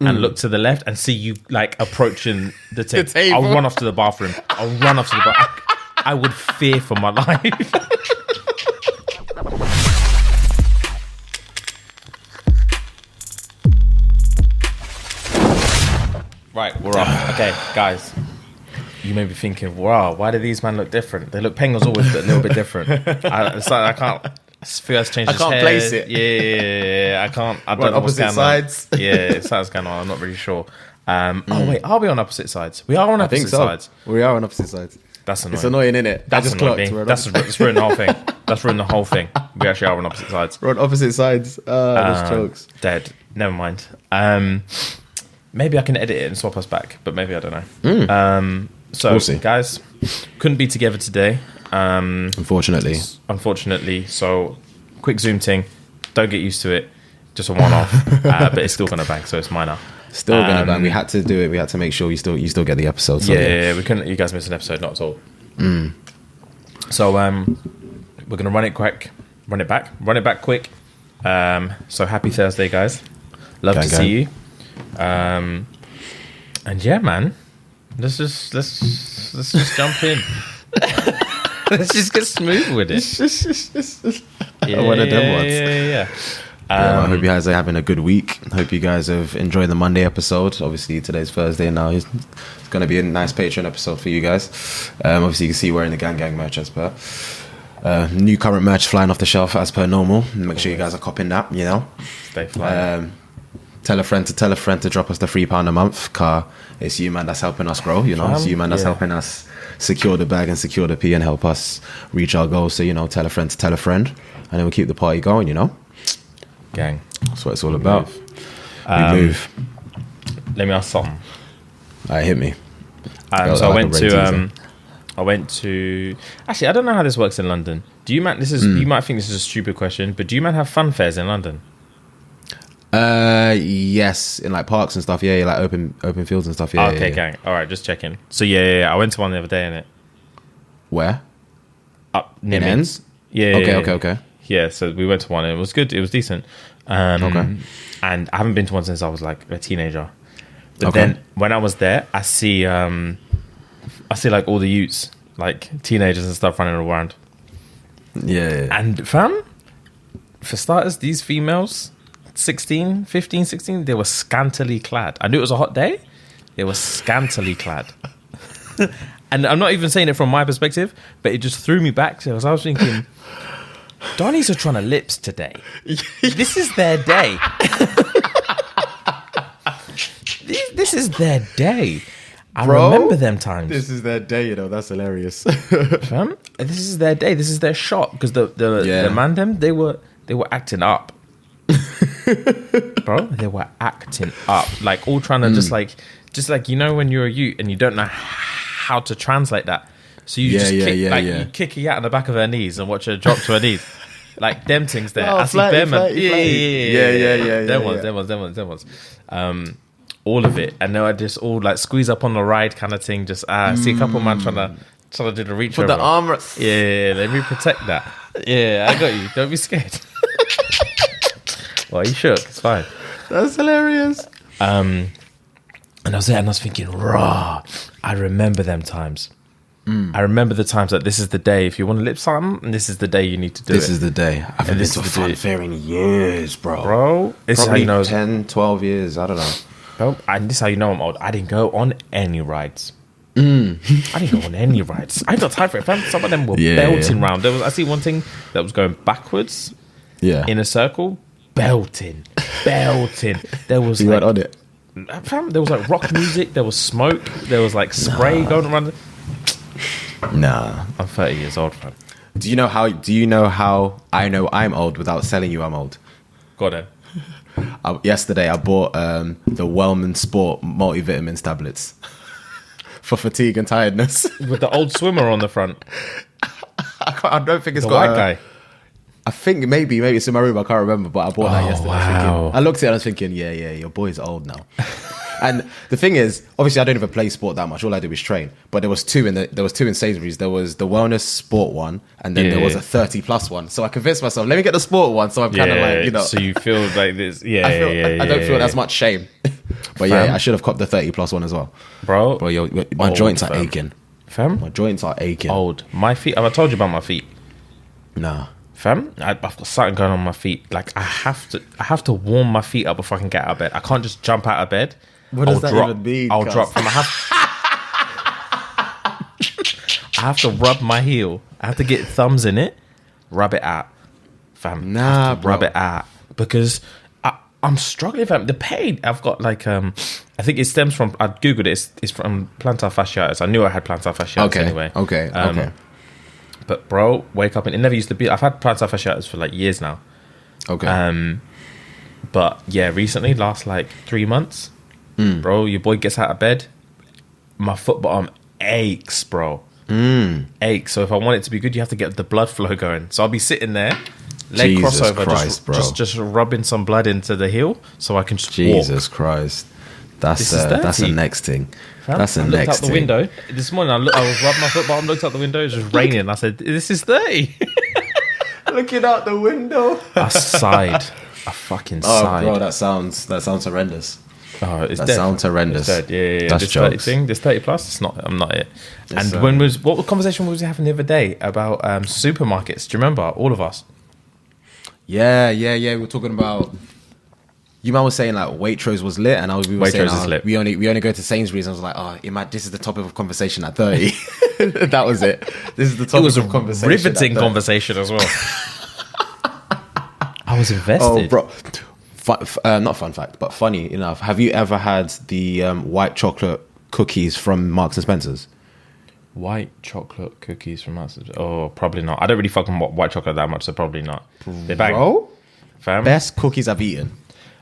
and look to the left and see you like approaching the table. I'll run off to the bathroom. I would fear for my life. Right, we're off. Okay, guys. You may be thinking, wow, why do these men look different? They look, Penguin's always a little bit different. It's like I can't. Feels changed. I can't hair. Place it. Yeah, I can't. I don't know what's going sides. on. Yeah, something's going on. I'm not really sure. Oh wait, are we on opposite sides? We are on opposite sides. We are on opposite sides. That's annoying. It's annoying, isn't it? That's annoying. That's ruined the whole thing. That's ruined the whole thing. We actually are on opposite sides. We're on opposite sides. Those jokes. Dead. Never mind. Maybe I can edit it and swap us back, but maybe I don't know. So, we'll see. Guys, couldn't be together today. Unfortunately. So, quick Zoom thing. Don't get used to it. Just a one-off. But it's still going to bang, so it's minor. Still going to bang. We had to do it. We had to make sure you still get the episode. So yeah, we couldn't. You guys missed an episode, not at all. So, we're going to run it back quick. So, happy Thursday, guys. Love to see you. And yeah, man. Let's just jump in. Let's just get smooth with it. One of them ones. Yeah. I hope you guys are having a good week. Hope you guys have enjoyed the Monday episode. Obviously, today's Thursday now. It's going to be a nice Patreon episode for you guys. Obviously, you can see we're in the gang merch as per. New current merch flying off the shelf as per normal. Make sure you guys are copping that, you know. Stay flying. Tell a friend to drop us the £3 a month. Car, it's you, man, that's helping us grow, you know. It's you, man, that's helping us secure the bag and secure the P and help us reach our goals. So, you know, tell a friend, and then we'll keep the party going, you know. Gang. That's what it's all about. We move. Let me ask something. Hit me. So I went to. Actually, I don't know how this works in London. Do you man? You might think this is a stupid question, but do you man have fun fairs in London? Yes, in like parks and stuff. Yeah, like open fields and stuff. Yeah. Okay, gang. All right, just checking. So yeah. I went to one the other day, innit? Where? Up near Ends. Yeah. Okay. Yeah, so we went to one and it was good. It was decent. Okay. And I haven't been to one since I was like a teenager. But then when I was there, I see like all the youths, like teenagers and stuff running around. Yeah. And fam, for starters, these females, 15, 16, they were scantily clad. I knew it was a hot day. They were scantily clad. And I'm not even saying it from my perspective, but it just threw me back. So I was thinking, Donnies are trying to lips today. This is their day. This is their day. I remember them times. This is their day, you know. That's hilarious. This is their day. This is their shot. Because the man, they were acting up. Bro, they were acting up. Like all trying to just like, you know, when you're a youth and you don't know how to translate that. So you you kick her out on the back of her knees and watch her drop to her knees. Like them things there. I see them. Yeah. Them ones. All of it. And they were just all like squeeze up on the ride kind of thing. Just see a couple man trying to do the reach. Put the arm. Yeah, let me protect that. Yeah, I got you. Don't be scared. Well, you shook. It's fine. That's hilarious. And I was there and I was thinking, raw. I remember them times. I remember the times that this is the day. If you want to lip something, and this is the day you need to do it. This is the day. I haven't been to a fun fair in years, bro. This is how you know. 10, 12 years. I don't know. Bro, and this is how you know I'm old. I didn't go on any rides. I didn't go on any rides. I got time for it. Some of them were belting round. I see one thing that was going backwards in a circle. Belting. There was you went on it. There was like rock music. There was smoke. There was like spray going around. Nah, I'm 30 years old, fam. Do you know how I know I'm old without telling you I'm old? Go on then. Yesterday I bought the Wellman Sport multivitamins tablets for fatigue and tiredness. With the old swimmer on the front. I don't think it's the got white guy. I think maybe it's in my room. I can't remember, but I bought that yesterday. Wow. I looked at it and I was thinking, yeah, your boy's old now. And the thing is, obviously, I don't even play sport that much. All I do is train. But there was two in Sainsbury's. There was the wellness sport one, and then there was a 30+ one. So I convinced myself, let me get the sport one. So I'm kind of like, you know. So you feel like this, I don't feel as much shame. But yeah, I should have copped the 30 plus one as well, bro. My joints are aching. Fam, my joints are aching. Old. My feet. Have I told you about my feet? Nah. Fam, I've got something going on my feet. Like I have to warm my feet up before I can get out of bed. I can't just jump out of bed. What does that even mean? I'll drop from. I have to rub my heel. I have to get thumbs in it, rub it out, fam. Nah, bro. Rub it out because I'm struggling, fam. The pain I've got, like, I think it stems from. I googled it. It's from plantar fasciitis. I knew I had plantar fasciitis anyway. Okay. But bro, wake up and it never used to be. I've had plantar fasciitis for like years now. Okay. But yeah, recently, last like 3 months, bro, your boy gets out of bed, my foot bottom aches, bro. Aches. So if I want it to be good, you have to get the blood flow going. So I'll be sitting there, leg Jesus crossover, Christ, just rubbing some blood into the heel, so I can just Jesus walk. That's the next thing. That's the I next looked out the thing. window this morning. I was rubbing my foot bottom, looked out the window. It was just raining. I said, "This is 30." Looking out the window. I sighed. I fucking sighed. Oh, bro, that sounds horrendous. Oh, it's that dead. sounds horrendous. Yeah. That's this 30 jokes. thing, this 30 plus, it's not. I'm not it. It's, And what conversation was we having the other day about supermarkets? Do you remember, all of us? Yeah. We were talking about. You man was saying like Waitrose was lit, and we were saying lit. we only go to Sainsbury's. And I was like, this is the topic of conversation at 30. That was it. This is the topic of conversation. It was a riveting conversation as well. I was invested. Oh, bro. Not fun fact, but funny enough. Have you ever had the white chocolate cookies from Marks and Spencer's? White chocolate cookies from Marks and Spencer's? Oh, probably not. I don't really fucking want white chocolate that much, so probably not. They bang. Bro, fam. Best cookies I've eaten.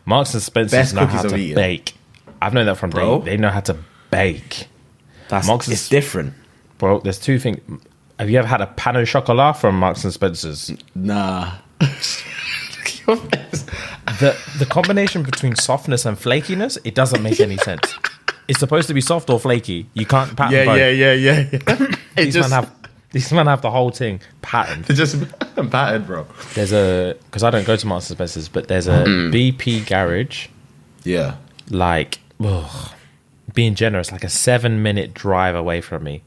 Marks and Spencer's know how to bake. I've known that from day. They know how to bake. It's different. Bro, there's two things. Have you ever had a pan au chocolat from Marks and Spencer's? Nah. The combination between softness and flakiness, it doesn't make any sense. It's supposed to be soft or flaky. You can't pattern both. Yeah. These men have the whole thing patterned. They're just patterned, bro. Because I don't go to Marks and Spencer's, but there's a BP garage. Yeah. Like, being generous, like a 7-minute drive away from me.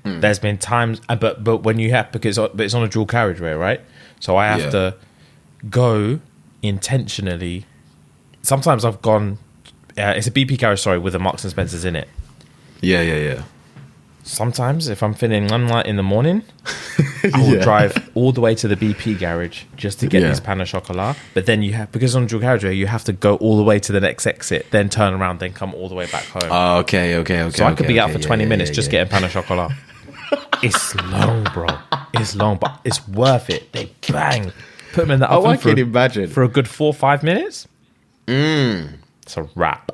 There's been times, but when you have, because it's on a dual carriageway, right? So I have to go intentionally. Sometimes I've gone. It's a BP garage, with a Marks and Spencer's in it. Yeah. Sometimes, if I'm feeling unlight in the morning, I will drive all the way to the BP garage just to get these pan au chocolat. But then because on dual carriageway, you have to go all the way to the next exit, then turn around, then come all the way back home. Oh, okay. So I could be out for 20 minutes just getting pan au chocolat. It's long, bro. It's long, but it's worth it. They bang. Put them in the oven. I can imagine. For a good 4 or 5 minutes. It's a wrap.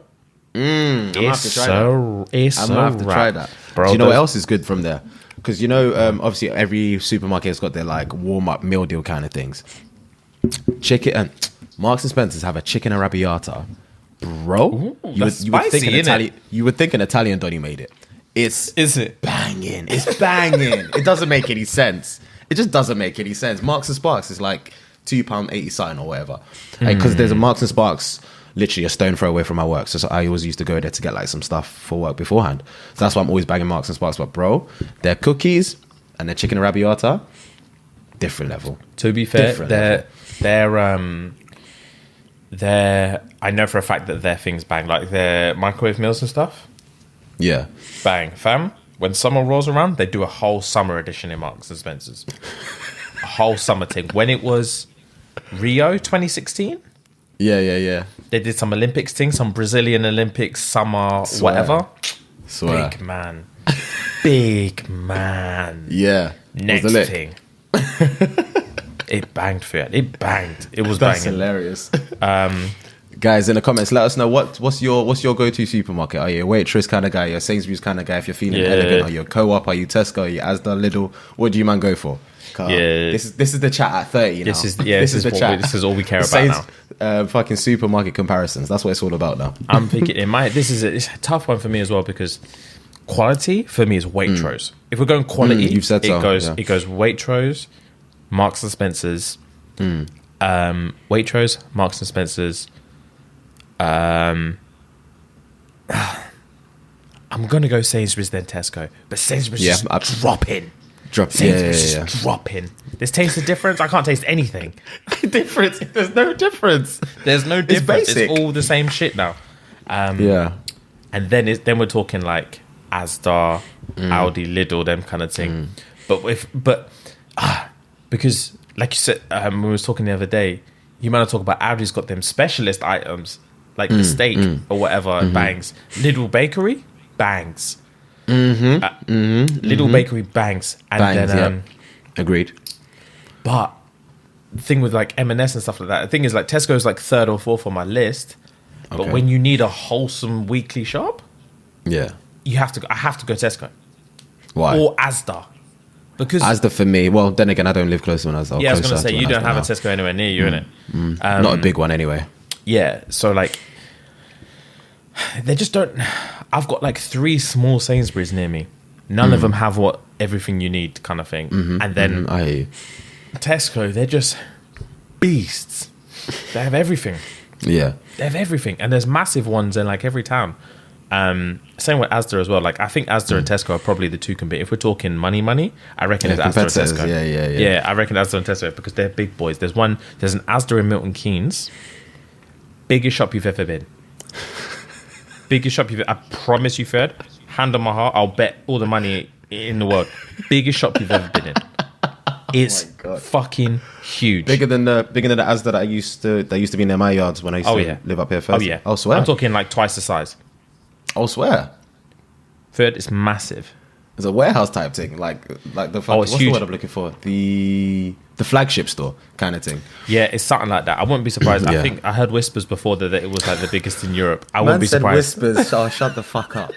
I'm gonna have to try that. Bro, do you know what else is good from there? Because obviously every supermarket has got their like warm up meal deal kind of things. Chicken and Marks and Spencer's have a chicken arrabbiata, bro. Ooh, you would think an Italian donny made it. Is it banging? It's banging. It doesn't make any sense. It just doesn't make any sense. Marks and Sparks is like £2.80 something or whatever. Because there's a Marks and Sparks literally a stone throw away from my work. So I always used to go there to get like some stuff for work beforehand. So that's why I'm always banging Marks and Sparks. But bro, their cookies and their chicken arrabbiata, different level. To be fair, they're I know for a fact that their things bang, like their microwave meals and stuff. Yeah. Bang. Fam, when summer rolls around, they do a whole summer edition in Marks and Spencer's. A whole summer thing. When it was Rio 2016? Yeah. They did some Olympics thing, some Brazilian Olympics summer, whatever. Swear. Big man. Yeah. Next thing. It banged for it. It banged. It was That's banging. Hilarious. Guys, in the comments, let us know what's your go-to supermarket. Are you a Waitrose kind of guy? Are you a Sainsbury's kind of guy? If you're feeling elegant, are you a Co-op? Are you Tesco? Are you Asda, Lidl? What do you man go for? This is the chat at 30 now. This is the chat. This is all we care about now. Fucking supermarket comparisons. That's what it's all about now. I'm thinking it's a tough one for me as well, because quality for me is Waitrose. If we're going quality, you've said so. It goes Waitrose, Marks and Spencer's, Waitrose, Marks and Spencer's, I'm gonna go Sainsbury's then Tesco, but Sainsbury's just dropping. Just dropping. There's taste of difference. I can't taste anything. Difference. There's no difference. There's no difference. It's all the same shit now. And then we're talking like Asda, Aldi, Lidl, them kind of thing. Because like you said, when we was talking the other day, you might not talk about Aldi's got them specialist items like the steak or whatever, bangs. Lidl Bakery, bangs. Lidl Bakery, bangs. And then agreed. But the thing with like M&S and stuff like that, the thing is like Tesco's like 3rd or 4th on my list. But when you need a wholesome weekly shop, I have to go Tesco. Why? Or Asda. Because Asda for me, well, then again, I don't live close to an Asda. Yeah, I was going to say, you don't have a Tesco anywhere near you, innit? Not a big one anyway. Yeah, so like, they just don't... I've got like 3 small Sainsbury's near me. None of them have everything you need kind of thing. And then Tesco, they're just beasts. They have everything. Yeah. They have everything. And there's massive ones in like every town. Same with Asda as well. Like I think Asda and Tesco are probably the two compete. If we're talking money, I reckon it's Asda and Tesco. Yeah, I reckon Asda and Tesco because they're big boys. There's an Asda in Milton Keynes. Biggest shop you've ever been. Biggest shop I promise you, Fred. Hand on my heart, I'll bet all the money in the world. Biggest shop you've ever been in. It's fucking huge. Bigger than the Asda that used to be near my yards when I used to live up here first. Oh yeah. I'll swear. I'm talking like twice the size. I'll swear. Third, it's massive. It's a warehouse type thing, like the what's huge. The word I'm looking for? The flagship store kind of thing. Yeah, it's something like that. I wouldn't be surprised. I think I heard whispers before that it was like the biggest in Europe. I wouldn't be surprised. Whispers. Oh, shut the fuck up.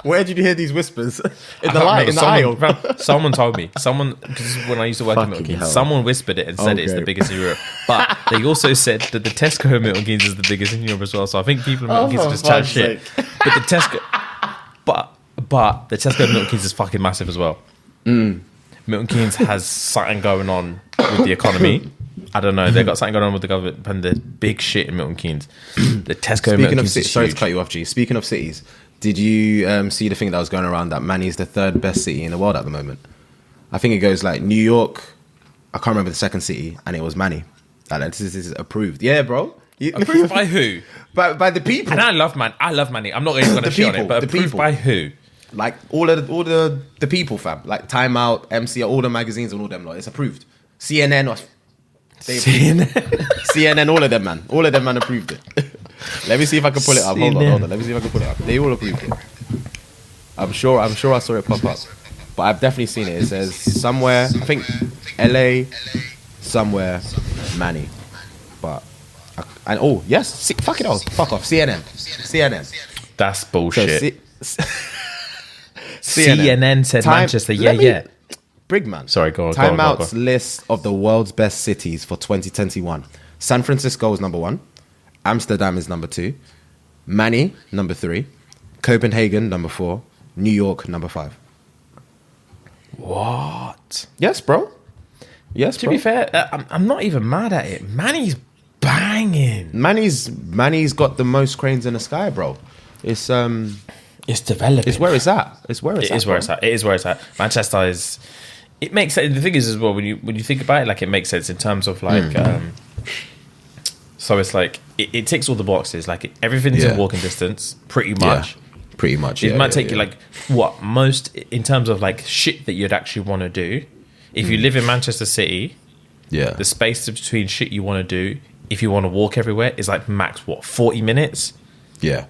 Where did you hear these whispers? In the aisle. Someone told me. Because when I used to work in Milton Keynes, someone whispered it and said it's the biggest in Europe. But they also said that the Tesco in Milton Keynes is the biggest in Europe as well. So I think people in Milton Keynes are just chat shit. But the Tesco, but the Tesco in Milton Keynes is fucking massive as well. Milton Keynes has something going on with the economy. I don't know. They've got something going on with the government, and there's big shit in Milton Keynes. The Tesco in Milton Keynes is sorry huge. to cut you off, G. Speaking of cities, did you see the thing that was going around that Manny is the 3rd best city in the world at the moment? I think it goes like New York. I can't remember the second city, and it was Manny. Like, this is approved. Yeah, bro. Approved by who? By the people. And I love Manny. I'm not even going to shit on it, but approved by who? Like all the people, fam. Like Time Out, MCR, all the magazines and all them. Like, it's approved. CNN, all of them, man. All of them, man, approved it. Let me see if I can pull it up. Hold on. Let me see if I can pull it up. They all approved it. I'm sure I saw it pop up. But I've definitely seen it. It says somewhere, I think LA, somewhere, Manny. But, yes, fuck it all. Fuck off. CNN. That's bullshit. So, CNN said Manchester. Brigman. Sorry, go on. Time Out's list of the world's best cities for 2021. San Francisco is number 1. Amsterdam is number 2. Manny, number 3. Copenhagen, number 4. New York, number 5. What? Yes, bro. To be fair, I'm not even mad at it. Manny's banging. Manny's got the most cranes in the sky, bro. It's developing. It's where it's at. It is where it's at. Manchester is. It makes sense. The thing is as well when you think about it, like it makes sense in terms of like. So it's like it ticks all the boxes. Like everything's in walking distance, pretty much. Yeah, pretty much. It might take you like most in terms of like shit that you'd actually want to do. If you live in Manchester City, the space between shit you want to do, if you want to walk everywhere, is like max 40 minutes. Yeah.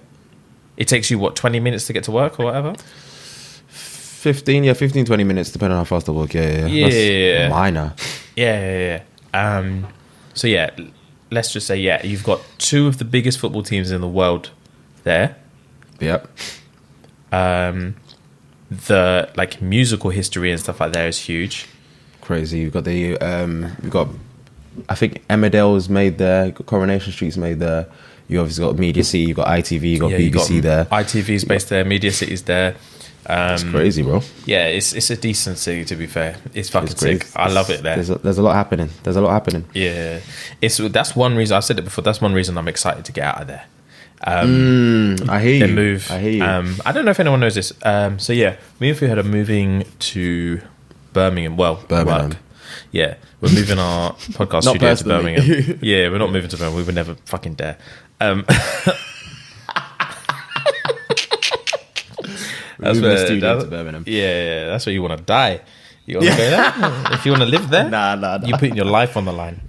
It takes you 20 minutes to get to work or whatever. 20 minutes, depending on how fast I walk. Yeah. That's minor. Yeah. So yeah, let's just say you've got 2 of the biggest football teams in the world there. Yep. The like musical history and stuff like that is huge. Crazy. You've got I think Emmerdale's made there. Coronation Street's made there. You obviously got Media City, you got ITV, you got BBC there. ITV's based there, Media City's there. It's crazy, bro. Yeah, it's a decent city, to be fair. It's fucking sick. I love it there. There's a lot happening. Yeah, that's one reason. I've said it before. That's one reason I'm excited to get out of there. I hear you. Then move. I hear you. I don't know if anyone knows this. So yeah, me and Fuhad are moving to Birmingham. Well, Birmingham. work. Yeah, we're moving our podcast Not studio to personally. Birmingham. Yeah, we're not moving to Birmingham. We would never fucking dare. That's Moving the where studio to Birmingham. Yeah, that's where you want to die. You want to go there? If you want to live there, Nah. you're putting your life on the line.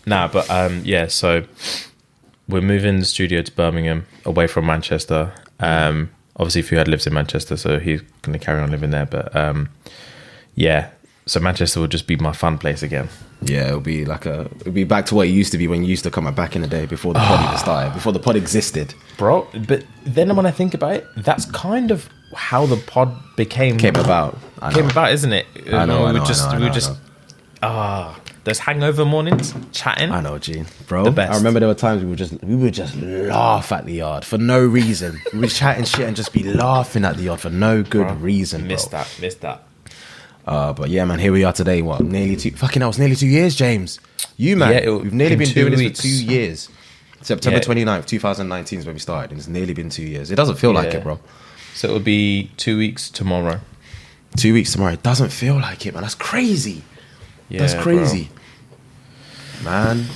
But yeah, so we're moving the studio to Birmingham, away from Manchester. Obviously, Fuhad lives in Manchester, so he's going to carry on living there. But yeah, so Manchester will just be my fun place again. Yeah, it'll be back to what it used to be when you used to come back in the day before the pod even started, before the pod existed. Bro, but then when I think about it, that's kind of how the pod came about, isn't it? I know. Those hangover mornings, chatting. I know, Gene. Bro, The best. I remember there were times we would just laugh at the yard for no reason. We would chatting shit and just be laughing at the yard for no good reason, bro. Missed that. But yeah, man, here we are today. What, nearly 2? Fucking hell, it's nearly 2 years, James. You, man, Yeah, we've nearly been doing weeks. this for 2 years. September Yeah. 29th, 2019 is when we started, and it's nearly been 2 years. It doesn't feel like Yeah. it, bro. So it will be 2 weeks tomorrow. 2 weeks tomorrow. It doesn't feel like it, man. That's crazy. Yeah, That's crazy. Man.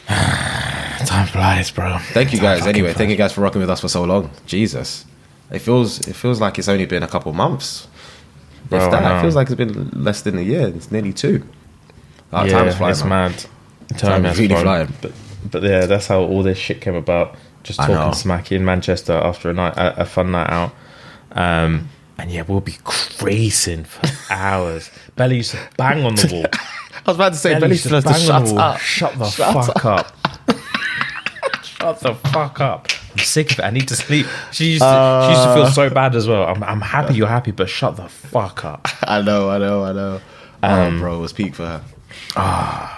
Time flies, bro. Thank you guys. fucking Anyway, flies. thank you guys for rocking with us for so long. Jesus. It feels like it's only been a couple months. Bro, If that, I know. it feels like it's been less than a year. It's nearly 2. Yeah, Time is flying, it's man. mad. Time is really flying. But yeah, that's how all this shit came about. Just I know. talking smack in Manchester after a fun night out. And yeah, we'll be crazing for hours. Belly used to bang on the wall. I was about to say, Belly used used to bang on shut the wall. up. Shut the fuck up. Shut the fuck up. I'm sick of it. I need to sleep. She used to feel so bad as well. I'm happy you're happy, but shut the fuck up. I know. Bro, it was peak for her.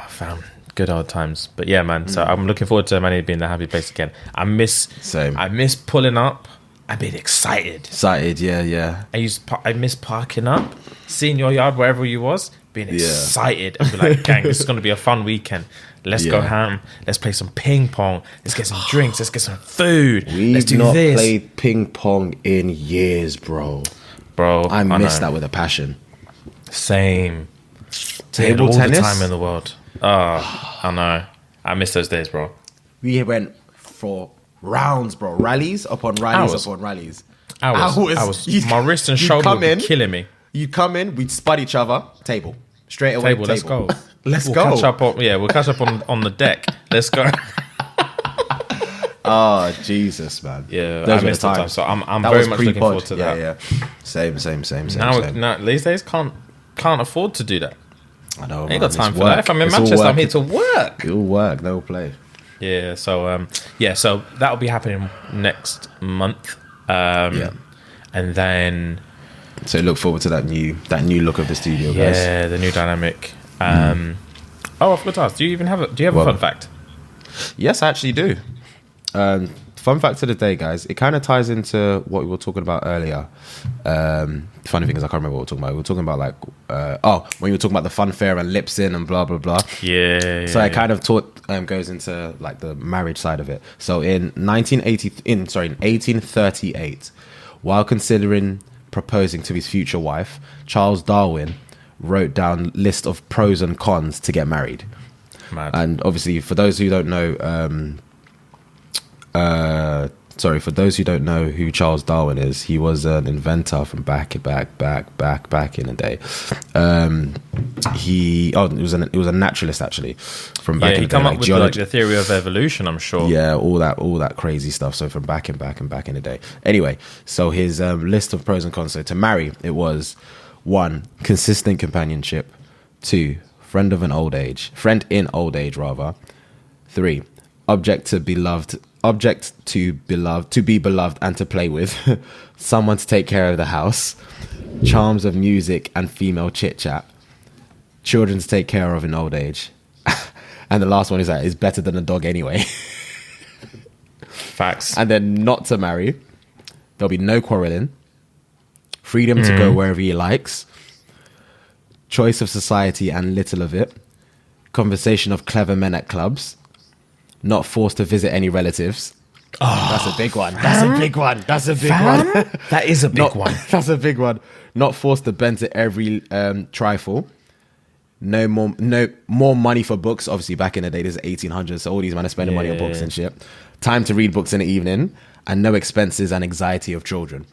Fam, good old times. But yeah, man. So I'm looking forward to Manny being the happy place again. I miss pulling up and being excited. Yeah. I miss parking up, seeing your yard wherever you was, being excited and be like, gang, this is gonna be a fun weekend. Let's go ham. Let's play some ping pong. Let's get some drinks. Let's get some food. Let's do We've not this. played ping pong in years, bro. I miss that with a passion. Same. Table all tennis? the time in the world. Oh, I know. I miss those days, bro. We went for rounds, bro. Rallies upon rallies Hours. upon rallies. Hours. My wrist and shoulder would be killing me. You come in, we'd spud each other. Table. Straight away. Table, let's go. Let's We'll go. we'll catch up on the deck. Let's go. Oh, Jesus, man. Yeah, Those I were miss the the time. times. So I'm That very was much looking pre-pod. forward to that. Yeah. Same. Now these days can't afford to do that. I know. I ain't got man, time it's for work. that. If I'm in It's all Manchester, I'm work. here to work. It'll work. No play. Yeah. So so that'll be happening next month. And then So look forward to that new look of the studio, guys. yeah, the new dynamic. Oh, I forgot to ask. Do you have a fun fact? Yes, I actually do. Fun fact of the day, guys. It kind of ties into what we were talking about earlier. Funny thing is, I can't remember what we were talking about. We were talking about when you were talking about the fun fair and lips in and blah blah blah. Yeah. So I kind of goes into like the marriage side of it. So in 1838, while considering proposing to his future wife, Charles Darwin wrote down list of pros and cons to get married. Mad. And obviously, for those who don't know, for those who don't know who Charles Darwin is, he was an inventor from back in the day. It was a naturalist actually from back in the day. He come up with like the theory of evolution, I'm sure. Yeah, all that crazy stuff. So from back in the day. Anyway, so his list of pros and cons. So to marry, it was 1, consistent companionship. 2, friend in old age rather. 3, object to be beloved and to play with. Someone to take care of the house. Charms of music and female chit chat. Children to take care of in old age. And the last one is that it's better than a dog anyway. Facts. And then not to marry. There'll be no quarreling. Freedom to go wherever he likes. Choice of society and little of it. Conversation of clever men at clubs. Not forced to visit any relatives. That's a big one. That's a big one. That's a big one. That is a big one. That's a big one. Not forced to bend to every trifle. No more money for books. Obviously, back in the day, this is 1800s, so all these men are spending money on books and shit. Time to read books in the evening, and no expenses and anxiety of children.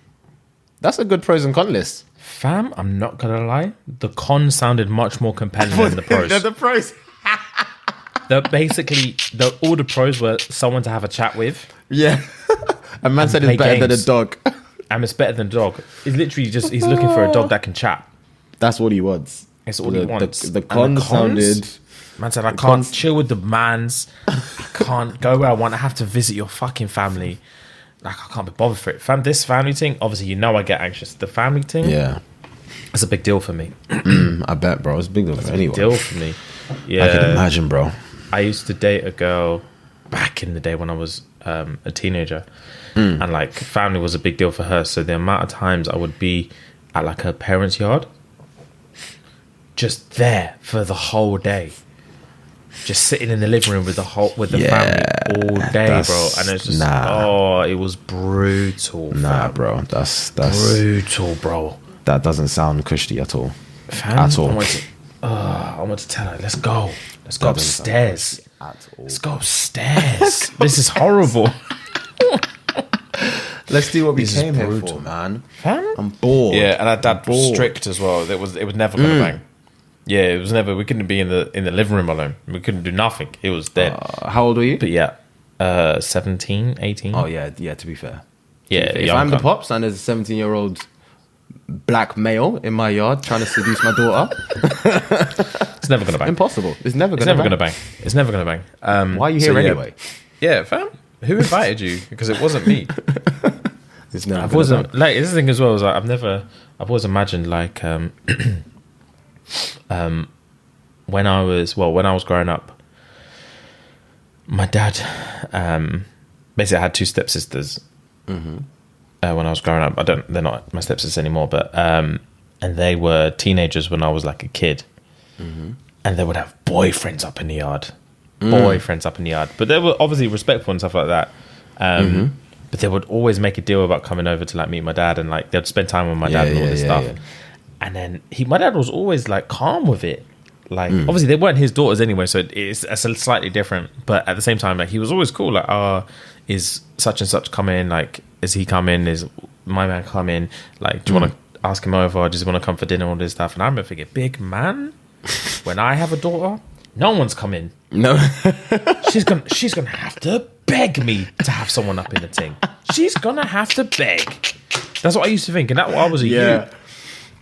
That's a good pros and cons list. Fam, I'm not gonna lie. The cons sounded much more compelling than the pros. The pros. All the pros were someone to have a chat with. Yeah. A man said it's better than a dog. And it's better than a dog. He's literally he's looking for a dog that can chat. That's what he wants. It's all he wants. The cons sounded... Man said, I can't chill with the mans. I can't go where I want. I have to visit your fucking family. Like, I can't be bothered for it. This family thing, obviously, I get anxious. The family thing, it's a big deal for me. I bet, bro. It's a big deal for anyone. Big deal for me. Yeah. I can imagine, bro. I used to date a girl back in the day when I was a teenager. And, like, family was a big deal for her. So the amount of times I would be at, like, her parents' yard, just there for the whole day. Just sitting in the living room with the family all day, bro, and it's just it was brutal. Bro, that's brutal, bro. That doesn't sound cushy at all. At all. I want to tell her, let's go upstairs. Let's go upstairs. This is horrible. Let's do what we came here for, man. I'm bored. Yeah, and our dad was strict as well. It was never gonna bang. Yeah, it was never. We couldn't be in the living room alone. We couldn't do nothing. It was dead. How old were you? But yeah, 17, 18. Oh yeah. To be fair, if I'm the pops and there's a 17-year-old black male in my yard trying to seduce my daughter, it's never gonna bang. Impossible. It's never gonna bang. It's never gonna bang. Why are you here anyway? Yeah, fam. Who invited you? Because it wasn't me. It's never. I've always like this thing as well. Is like I've always imagined like when I was growing up, my dad basically I had two stepsisters. When I was growing up, they're not my stepsisters anymore, but and they were teenagers when I was like a kid, and they would have boyfriends up in the yard, but they were obviously respectful and stuff like that. But they would always make a deal about coming over to like meet my dad, and like they'd spend time with my dad and all this stuff. Yeah. And then my dad was always like calm with it. Like obviously they weren't his daughters anyway, so it's slightly different. But at the same time, like he was always cool. Like, is such and such coming? Like, is he coming? Is my man coming? Like, do you want to ask him over? Or does he want to come for dinner? All this stuff. And I remember thinking, big man, when I have a daughter, no one's coming. No, she's gonna have to beg me to have someone up in the thing. She's gonna have to beg. That's what I used to think, and that I was a youth.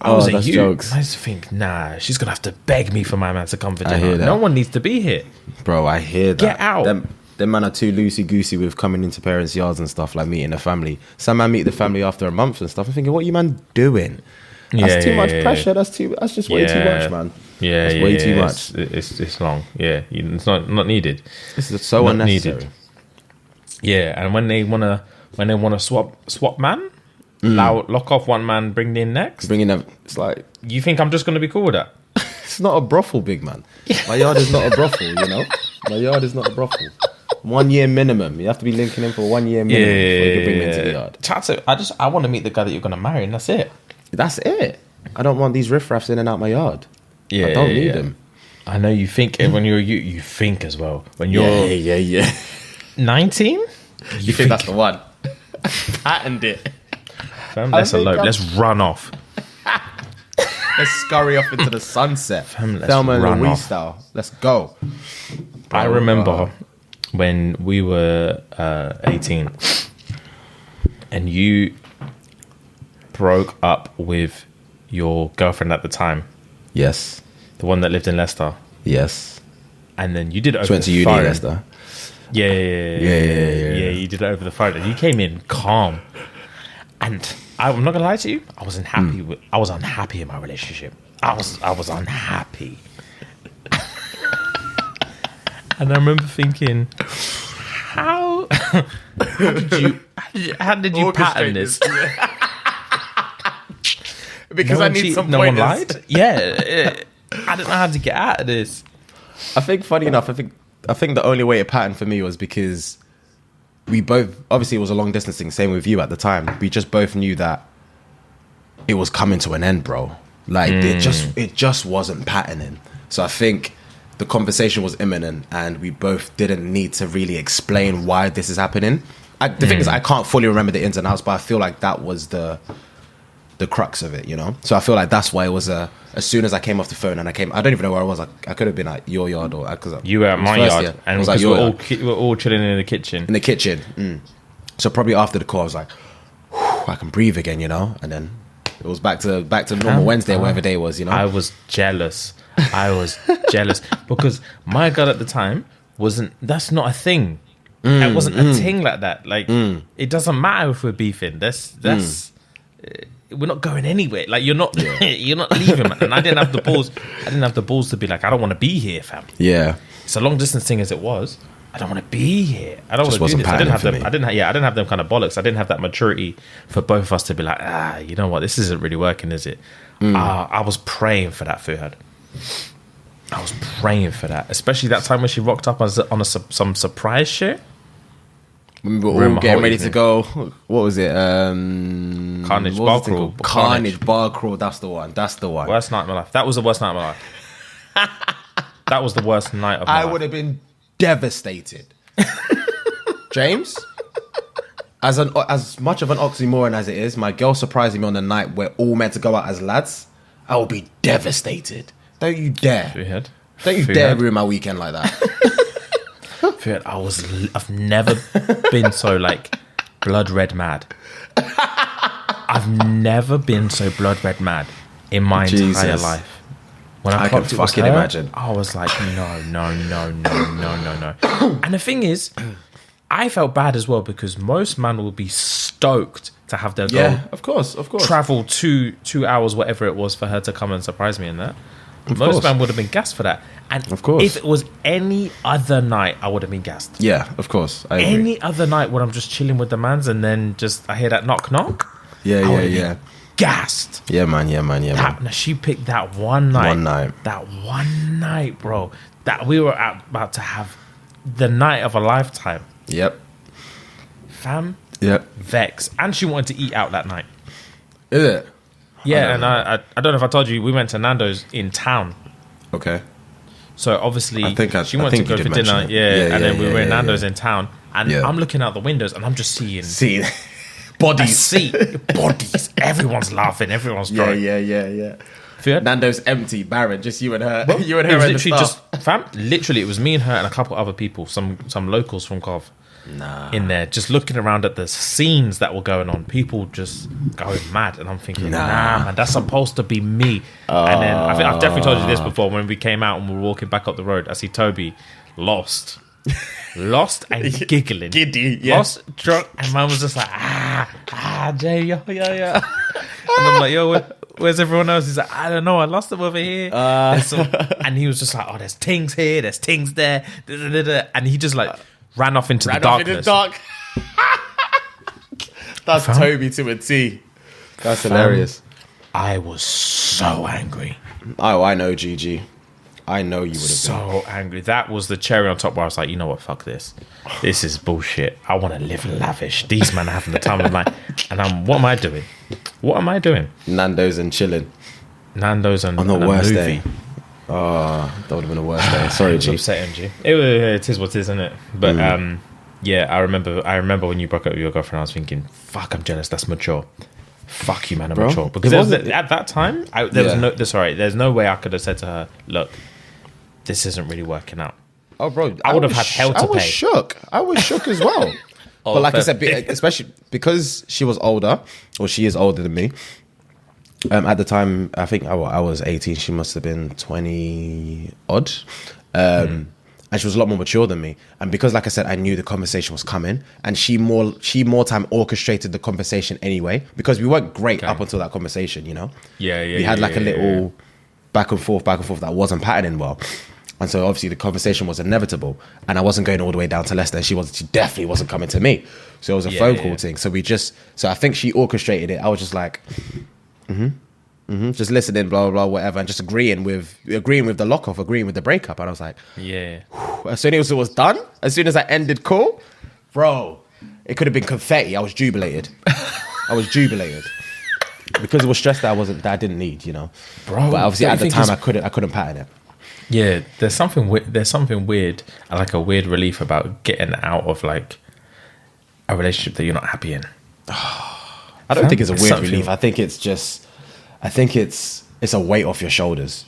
I was a youth. Jokes. I used to think, nah, she's gonna have to beg me for my man to come for dinner. No one needs to be here, bro. I hear that. Get out. Them man are too loosey goosey with coming into parents' yards and stuff, like meeting the family. Some man meet the family after a month and stuff. I'm thinking, what are you man doing? That's too much pressure. That's just way too much, man. Yeah, that's way too much. It's long. Yeah, it's not needed. This is so unnecessary. Needed. Yeah, and when they wanna swap man. Lock off one man, bring in next. Bringing them, it's like, you think I'm just going to be cool with that? It's not a brothel, big man. My yard is not a brothel, you know. My yard is not a brothel. 1 year minimum. You have to be linking in for 1 year minimum before you can bring me into the yard. I want to meet the guy that you're going to marry, and that's it. That's it. I don't want these riffraffs in and out my yard. Yeah, I don't need them. I know you think when you're you think as well. When you're 19, you think that's the one. Patent it. Let's elope. Let's run off. Let's scurry off into the sunset. Thelma and Louise style. Let's go. I remember when we were 18 and you broke up with your girlfriend at the time. Yes. The one that lived in Leicester. Yes. And then you did it over the phone. Went to uni in Leicester. Yeah, you did it over the phone. And you came in calm. And I'm not gonna lie to you, I was unhappy in my relationship. I was unhappy. And I remember thinking, how did you pattern this? Because I need some pointers. No one lied? Yeah. I don't know how to get out of this. I think, funny enough, I think the only way it patterned for me was because we both, obviously it was a long distance thing, same with you at the time. We just both knew that it was coming to an end, bro. Like it just wasn't patterning. So I think the conversation was imminent, and we both didn't need to really explain why this is happening. The thing is, I can't fully remember the ins and outs, but I feel like that was the crux of it, you know? So I feel like that's why it was as soon as I came off the phone and I don't even know where I was. I could have been at your yard or... You were at my yard. And was like we're all chilling in the kitchen. In the kitchen. So probably after the call, I was like, I can breathe again, you know? And then it was back to normal Wednesday, whatever day it was, you know? I was jealous. Because my girl at the time that's not a thing. It wasn't a thing like that. Like, it doesn't matter if we're beefing. We're not going anywhere. Like, you're not leaving, man. And I didn't have the balls to be like, I don't want to be here, fam. Yeah. It's a long distance thing as it was. I don't want to be here. I don't want to do this. I didn't have them kind of bollocks. I didn't have that maturity for both of us to be like, you know what, this isn't really working, is it? I was praying for that, Fuhad. I was praying for that, especially that time when she rocked up on some surprise shit. We were all getting ready to go. What was it? Carnage Bar Crawl. Carnage Bar Crawl. That's the one. Worst night of my life. That was the worst night of my life. That was the worst night of my life. I would have been devastated. James, as much of an oxymoron as it is, my girl surprising me on the night we're all meant to go out as lads, I will be devastated. Don't you dare. Don't you dare ruin my weekend like that. I've never been so like blood red mad. I've never been so blood red mad in my entire life. When I can fucking imagine. I was like, no. And the thing is, I felt bad as well because most men will be stoked to have their girl. Yeah, of course. Travel 2 hours, whatever it was, for her to come and surprise me in that. Most men would have been gassed for that. And of course, if it was any other night, I would have been gassed. Yeah, of course. I agree. Any other night when I'm just chilling with the mans and then I hear that knock. Yeah. Gassed. Yeah, man. Now she picked that one night. That one night, bro. That we were about to have the night of a lifetime. Yep. Fam. Yep. Vex. And she wanted to eat out that night. Is it? Yeah, I don't know if I told you, we went to Nando's in town. Okay. So obviously, she wanted to go for dinner. And then we were in Nando's in town. And I'm looking out the windows and I'm just seeing bodies. Bodies. Everyone's laughing. Everyone's drunk. Yeah. Nando's empty, barren. Just you and her. Well, you and her. It was literally fam. Literally, it was me and her and a couple other people, some locals from Cov. In there, just looking around at the scenes that were going on, people just going mad, and I'm thinking, nah, man, that's supposed to be me. And then I think I've definitely told you this before. When we came out and we were walking back up the road, I see Toby lost and giggling, giddy, lost, drunk, and man was just like, Jay, yo. And I'm like, yo, where's everyone else? He's like, I don't know, I lost them over here. And he was just like, there's things here, there's things there, and he just like ran off into the darkness. That's Toby to a T. That's hilarious. I was so angry. Oh, I know, GG. I know you would have been so angry. That was the cherry on top where I was like, you know what, fuck this. This is bullshit. I want to live lavish. These men are having the time of my life. And what am I doing? Nando's and chilling. Nando's and on the worst movie. day. Oh, that would have been the worst day. Sorry, G. Upsetting, G. It is what it is, isn't it? But I remember when you broke up with your girlfriend, I was thinking, fuck, I'm jealous. That's mature. Fuck you, man, I'm mature. Because at that time, there's no way I could have said to her, look, this isn't really working out. Oh, bro, I would have had hell to pay. I was shook as well. But like I said, especially because she was older, or she is older than me. At the time, I think I was 18. She must have been 20 odd. And she was a lot more mature than me. And because, like I said, I knew the conversation was coming, and she more time orchestrated the conversation anyway, because we weren't great up until that conversation, you know? We had like a little back and forth that wasn't patterning well. And so obviously the conversation was inevitable, and I wasn't going all the way down to Leicester, and she definitely wasn't coming to me. So it was a phone call thing. So I think she orchestrated it. I was just like, just listening, blah, blah, blah, whatever, and just agreeing with the lock-off, agreeing with the breakup. And I was like, as soon as it was done, as soon as I ended call, bro, It could have been confetti. I was jubilated. Because it was stress that I didn't need, you know. Bro, but obviously at the time I couldn't pattern it. Yeah, there's something weird, and like a weird relief about getting out of like a relationship that you're not happy in. I don't think it's a weird relief. I think it's a weight off your shoulders.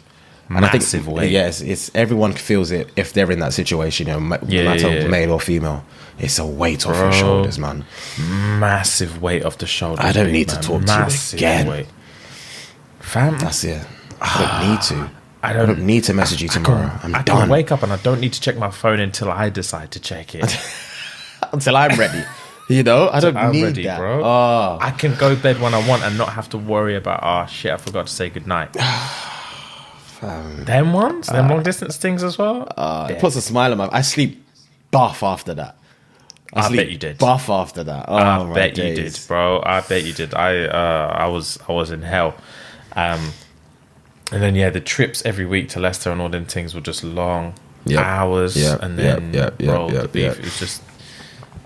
And Massive weight. Yes, it's everyone feels it if they're in that situation, you know, matter male or female. It's a weight off your shoulders, man. Massive weight off the shoulders. I don't need to talk to you again. Weight. Fam, that's it. I don't need to. I don't need to message you tomorrow. I can wake up and I don't need to check my phone until I decide to check it. Until I'm ready. You know, I don't need ready, that, bro. Oh. I can go bed when I want and not have to worry about, I forgot to say goodnight. Them ones? Them long distance things as well? It puts a smile on my face. I sleep buff after that. I bet you did. Buff after that. Oh, I bet you did, bro. I bet you did. I was in hell. And then the trips every week to Leicester and all them things were just long hours. And then the beef. It was just.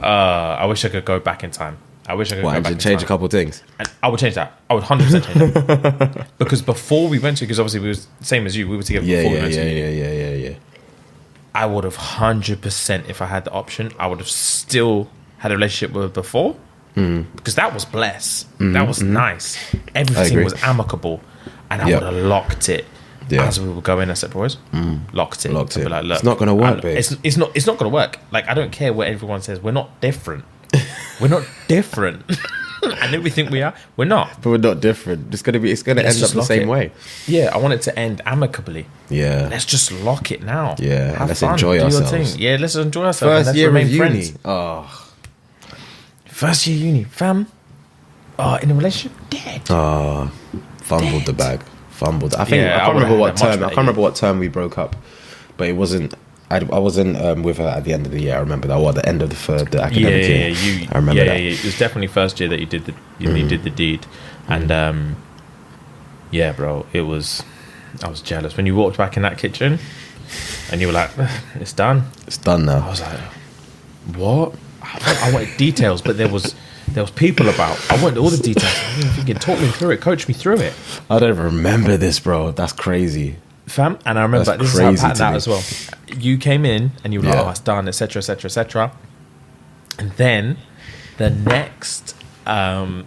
I wish I could go back in time. I wish I could go back in time. Change a couple of things. And I would change that. I would 100% change that. Because before we went to, because obviously we was same as you. We were together before we went to uni. Yeah. I would have 100%, if I had the option, I would have still had a relationship with her before. Because that was blessed. That was nice. Everything was amicable. And I would have locked it as we were going our separate ways. Locked it. Locked it. Be like, look, it's not going to work, babe. It's not going to work. Like, I don't care what everyone says. We're not different. We're not different. And then we think we are. We're not. But we're not different. It's going to end up the same way. Yeah, I want it to end amicably. Yeah. Let's just lock it now. Yeah, let's enjoy ourselves. Yeah, let's enjoy ourselves. First year of uni. Friends. Oh. First year uni. Fam. In a relationship, dead. Fumbled the bag. Fumbled. I think I can't remember what term we broke up, but it wasn't. I wasn't with her at the end of the year. I remember that. The end of the academic year. I remember that. It was definitely first year that you did the deed, and bro, it was. I was jealous when you walked back in that kitchen, and you were like, "It's done. It's done now." I was like, "What?" I wanted details, but there was people about. I wanted all the details. I mean, if you can talk me through it, coach me through it. I don't remember this, bro. That's crazy. Fam, and I remember this is how I patterned out as well. You came in and you were like, "Oh, it's done," etc., etc., etc. And then the next, I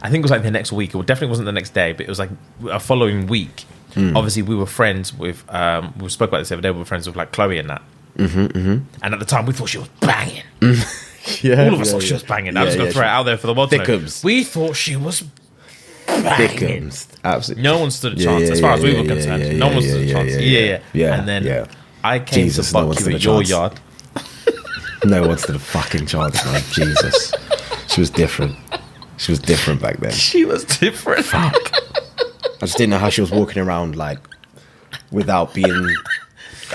think it was like the next week. It definitely wasn't the next day, but it was like a following week. Obviously, we were friends with. We spoke about this the other day. We were friends with like Chloe and that. And at the time, we thought she was banging. All of us thought she was banging. I was going to throw it out there for the world to know. We thought she was banging. Absolutely. No one stood a chance as far as we were concerned. No one stood a chance. Yeah. And then I came to fuck you at your yard. No one stood a fucking chance, man. Jesus. She was different. She was different back then. She was different. Fuck. I just didn't know how she was walking around like without being,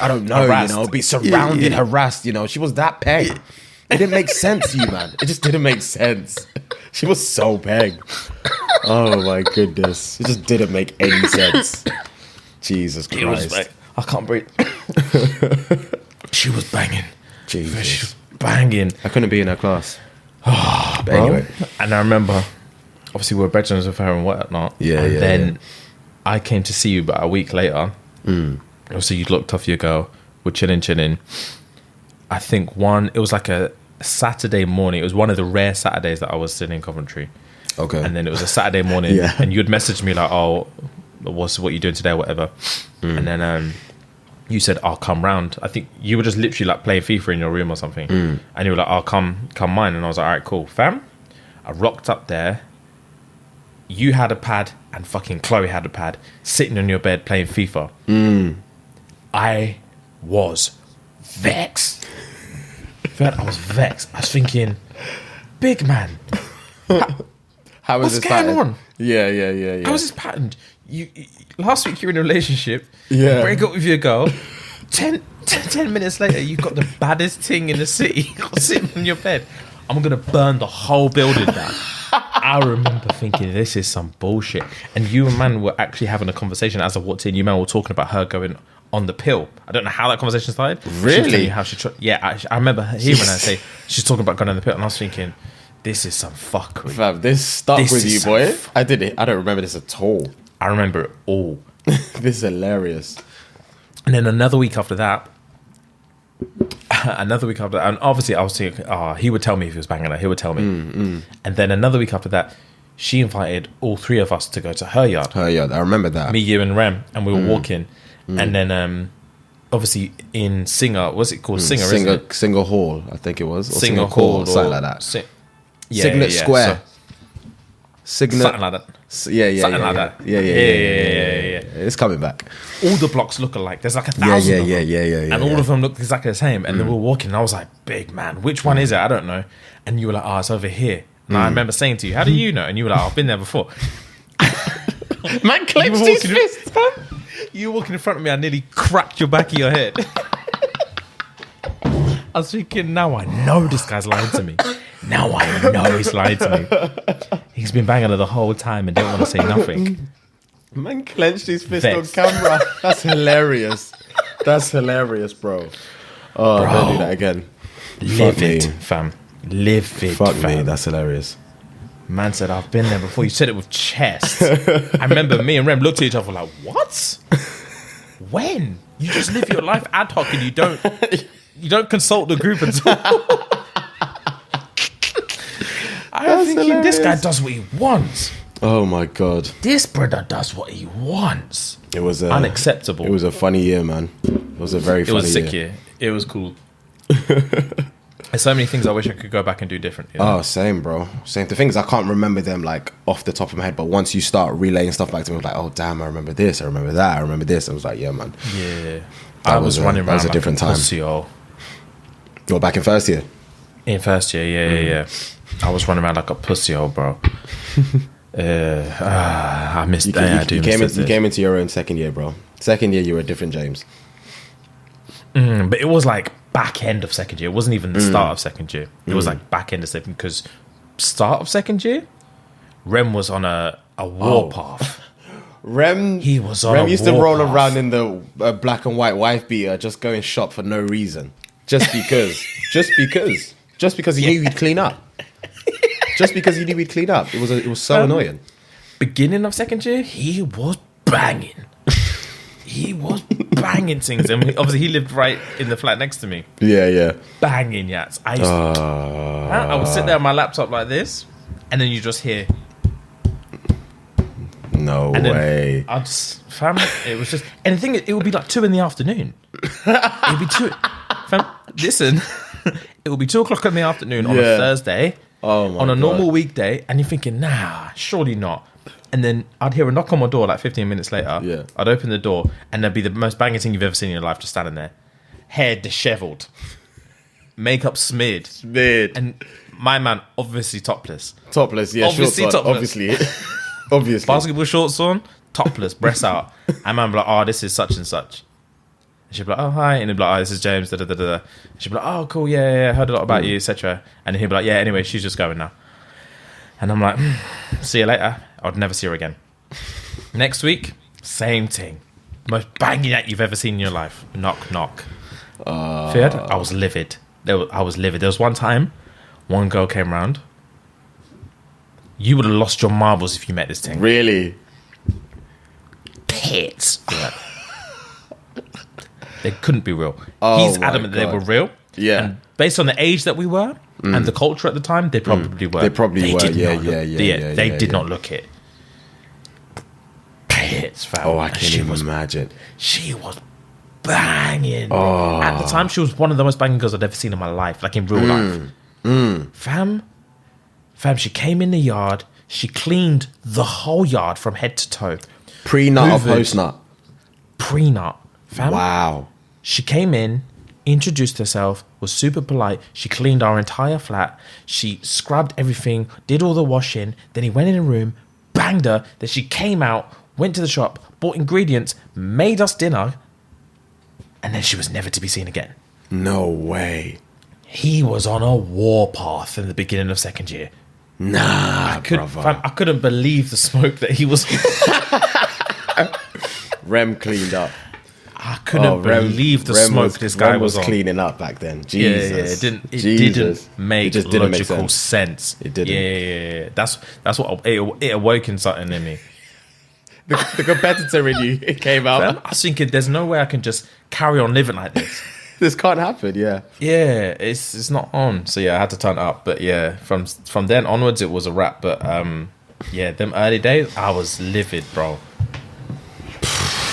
I don't know, harassed. You know, be surrounded, harassed, you know. She was that peg. It didn't make sense to you, man. It just didn't make sense. She was so peg. Oh my goodness. It just didn't make any sense. Jesus Christ. I can't breathe. She was banging. Jesus. She was banging. I couldn't be in her class. But anyway. And I remember, obviously we were bedrooms with her and whatnot. And then I came to see you about a week later. Obviously you looked off your girl. We're chilling. I think it was like a Saturday morning. It was one of the rare Saturdays that I was sitting in Coventry. Okay. And then it was a Saturday morning, and you'd messaged me like, "Oh, what you doing today, or whatever." And then you said, "I'll come round." I think you were just literally like playing FIFA in your room or something, and you were like, "I'll come mine." And I was like, "All right, cool, fam." I rocked up there. You had a pad, and fucking Chloe had a pad, sitting on your bed playing FIFA. I was vexed. I was vexed. I was thinking, big man, how was what's going on? Yeah. How was this patterned? You last week you were in a relationship. You break up with your girl. 10 minutes later, you've got the baddest thing in the city sitting on your bed. I'm gonna burn the whole building down. I remember thinking, this is some bullshit. And you and man were actually having a conversation as I walked in. You man were talking about her going on the pill. I don't know how that conversation started. Really? How I remember hearing her say she's talking about going on the pill, and I was thinking, this is some fuckery. Fam, this stuck with you, boy. I don't remember this at all. I remember it all. This is hilarious. And then another week after that, and obviously I was thinking, he would tell me if he was banging her. He would tell me. And then another week after that, she invited all three of us to go to her yard. Her yard, I remember that. Me, you, and Rem, and we were walking. And then, obviously, in Singer, what's it called? Singer Hall, I think it was. Or Singer Hall, something like that. Signet Square. Signet. Something like that. Yeah. Something like that. Yeah. It's coming back. All the blocks look alike. There's like 1,000 of them. Yeah. And all of them look exactly the same. And then we were walking, and I was like, big man, which one is it? I don't know. And you were like, it's over here. And I remember saying to you, how do you know? And you were like, I've been there before. Man clenched his fist. You were walking in front of me, I nearly cracked your back of your head. I was thinking, now I know this guy's lying to me. Now I know he's lying to me. He's been banging her the whole time and didn't want to say nothing. Man clenched his fist on camera. That's hilarious. That's hilarious, bro. Oh, bro, don't do that again. Live it, fam. Live it, Fuck fam. me, that's hilarious. Man said, I've been there before. You said it with chest. I remember me and Rem looked at each other like, what? When? You just live your life ad hoc and you don't consult the group at all. I'm thinking, hilarious. This guy does what he wants. Oh my God. This brother does what he wants. It was unacceptable. It was a funny year, man. It was a very funny year. It was a sick year. It was cool. There's so many things I wish I could go back and do different. You know? Oh, same, bro. Same. The things I can't remember them like off the top of my head, but once you start relaying stuff back to me, I was like, oh damn, I remember this, I remember that, I remember this. I was like, yeah, man. Yeah. I was running around like a different time. You're back in first year? In first year, yeah. I was running around like a pussy hole, bro. I missed that. You came into your own second year, bro. Second year, you were a different James. But it was like back end of second year. It wasn't even the start of second year. It was like back end of second, because start of second year, Rem was on a war path. Rem used to roll around in the black and white wife beater, just going shop for no reason, just because he knew he'd clean up. Just because he knew he'd clean up. It was so annoying. Beginning of second year, he was banging. He was banging things. And obviously, he lived right in the flat next to me. Yeah. Banging yats. I would sit there on my laptop like this, and then you just hear. No way. I'd just, fam, it was just. And the thing is, it would be like 2 PM. It would be 2. Fam, listen. It would be 2:00 in the afternoon on a Thursday. Oh my on a God. normal weekday, and you're thinking, nah, surely not. And then I'd hear a knock on my door like 15 minutes later. Yeah. I'd open the door, and there'd be the most banging thing you've ever seen in your life just standing there. Hair disheveled. Makeup smeared. And my man, obviously topless. Topless, yeah. Obviously shorts on, topless. Obviously. Basketball shorts on, topless, breasts out. And man be like, this is such and such. And she'd be like, oh, hi. And he'd be like, this is James, da-da-da-da. And she'd be like, oh, cool, yeah, heard a lot about you, etc. And then he'd be like, yeah, anyway, she's just going now. And I'm like, see you later. I would never see her again. Next week, same thing. Most banging at you've ever seen in your life. Knock, knock. Feared? I was livid. There was one time, one girl came round. You would have lost your marbles if you met this thing. Really? Pits. Yeah. They couldn't be real. He's adamant that they were real. Yeah. And based on the age that we were and the culture at the time, they probably were. They probably were. They did not look it. Pits, fam. Oh, I can't even imagine. She was banging. At the time, she was one of the most banging girls I'd ever seen in my life, like in real life. Fam, she came in the yard. She cleaned the whole yard from head to toe. Pre-nut or post-nut? Pre-nut. Fam. Wow. She came in, introduced herself, was super polite. She cleaned our entire flat. She scrubbed everything, did all the washing. Then he went in a room, banged her. Then she came out, went to the shop, bought ingredients, made us dinner. And then she was never to be seen again. No way. He was on a war path in the beginning of second year. Nah, brother. Fam, I couldn't believe the smoke that he was... Rem cleaned up. I couldn't believe the smoke this guy was on. Cleaning up back then. Jesus. Yeah, it didn't make logical sense. It didn't. Yeah. That's what it awoken something in me. The competitor in you, it came out. I was thinking, there's no way I can just carry on living like this. This can't happen. Yeah. Yeah, it's not on. So yeah, I had to turn it up. But yeah, from then onwards, it was a wrap. But yeah, them early days, I was livid, bro.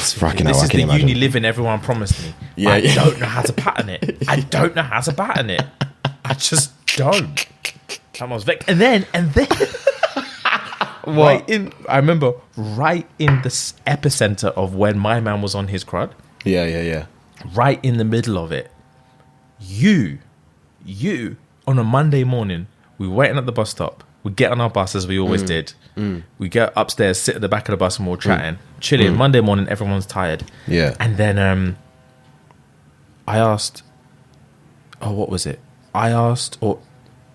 This is the uni living everyone promised me. Yeah, I don't know how to pattern it. I just don't. I was vexed. And then I remember right in the epicenter of when my man was on his crud. Yeah. Right in the middle of it. You on a Monday morning, we were waiting at the bus stop. We get on our bus as we always did. We get upstairs, sit at the back of the bus, and we're all chatting, chilling. Monday morning, everyone's tired. Yeah. And then I asked, what was it? I asked, or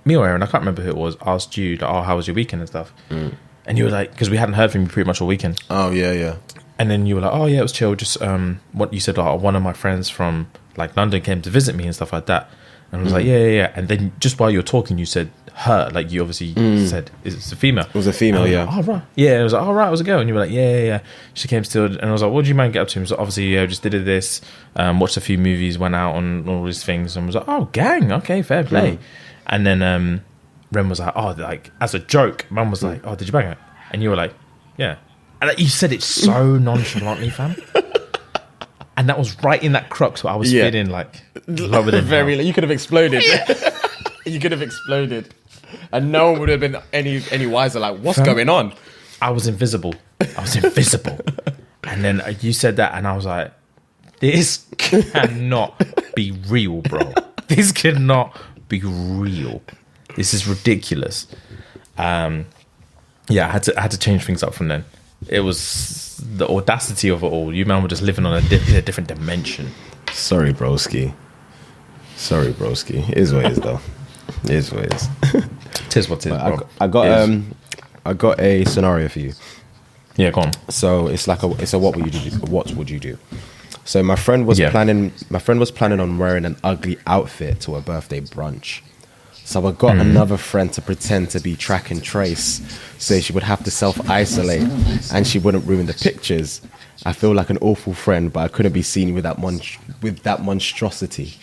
me or Aaron, I can't remember who it was, asked you, like, how was your weekend and stuff? And you were like, because we hadn't heard from you pretty much all weekend. Oh, yeah. And then you were like, oh, yeah, it was chill. Just what you said, like, one of my friends from like London came to visit me and stuff like that. And I was like, yeah. And then just while you were talking, you said her, like you obviously said, it's a female. It was a female, yeah. Like, oh, right. Yeah, it was like, oh, right, it was a girl. And you were like, yeah. She came still, and I was like, what did you man get up to? And so obviously, just did this, watched a few movies, went out on all these things, and was like, oh, gang, okay, fair play. And then Ren was like, oh, like, as a joke, Mum was like, oh, did you bang it? And you were like, yeah. And like, you said it so nonchalantly, fam. And that was right in that crux where I was feeling like lower than very. You could have exploded. You could have exploded, and no one would have been any wiser. Like, what's going on? I was invisible. And then you said that, and I was like, this cannot be real, bro. This cannot be real. This is ridiculous. I had to change things up from then. It was the audacity of it all. You man were just living on a different dimension. Sorry, broski. It is what it is, though. It is what it is. Tis what it is, bro. I got a scenario for you. Yeah, go on. So it's a what would you do? What would you do? So my friend was planning on wearing an ugly outfit to a birthday brunch. So I got another friend to pretend to be track and trace, so she would have to self-isolate and she wouldn't ruin the pictures. I feel like an awful friend, but I couldn't be seen with that monstrosity.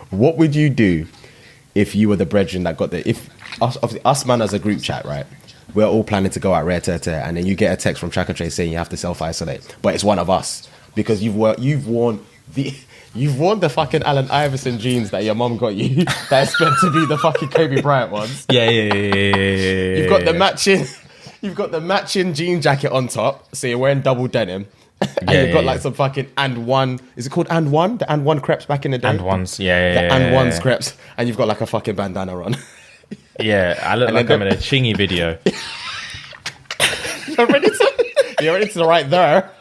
What would you do if you were the brethren that got us man as a group chat, right? We're all planning to go out rare tear, and then you get a text from track and trace saying you have to self-isolate, but it's one of us because you've worn the fucking Allen Iverson jeans that your mum got you. That's meant to be the fucking Kobe Bryant ones. Yeah. You've got the matching jean jacket on top, so you're wearing double denim. And you've got like some fucking and one. Is it called and one? The and one crepes back in the day. And ones, yeah. And ones crepes, and you've got like a fucking bandana on. Yeah, I look like I'm in a Chingy video. You're ready to right there.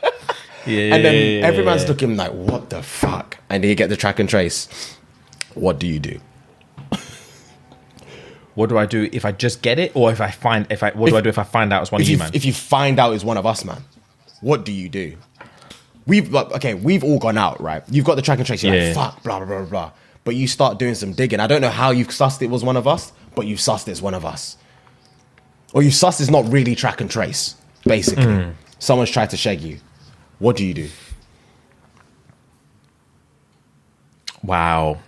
Yeah, and then everyone's looking like, what the fuck? And then you get the track and trace. What do you do? What do I do if I just get it, or what do I do if I find out it's one of you, man? If you find out it's one of us, man, what do you do? We've all gone out, right? You've got the track and trace. You're like, fuck, blah blah blah blah. But you start doing some digging. I don't know how you've sussed it was one of us, but you've sussed it's one of us, or you sussed it's not really track and trace. Basically, someone's tried to shag you. What do you do? Wow.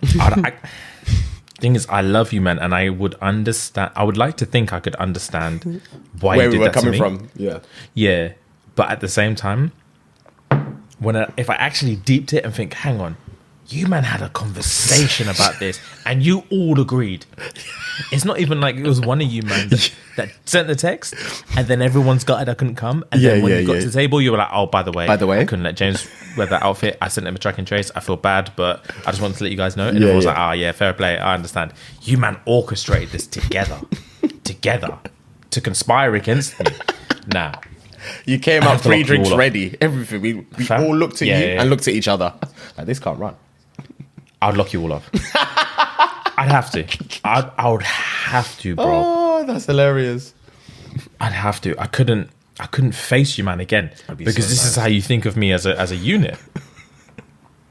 Thing is, I love you, man, and I would understand. I would like to think I could understand why you did that to me. Where we were coming from, yeah. But at the same time, if I actually deeped it and think, hang on, you man had a conversation about this, and you all agreed. It's not even like it was one of you, man, that sent the text, and then everyone's gutted I couldn't come. And then when you got to the table, you were like, oh, by the way, I couldn't let James wear that outfit. I sent him a track and trace. I feel bad, but I just wanted to let you guys know. And everyone was like, oh, yeah, fair play. I understand. You, man, orchestrated this together to conspire against me. Nah. You came out 3 drinks ready. Everything. We all looked at you and looked at each other. Like, this can't run. I'd lock you all up. I'd have to. I would have to, bro. Oh, that's hilarious. I'd have to. I couldn't face you, man, again, because this is how you think of me as a unit.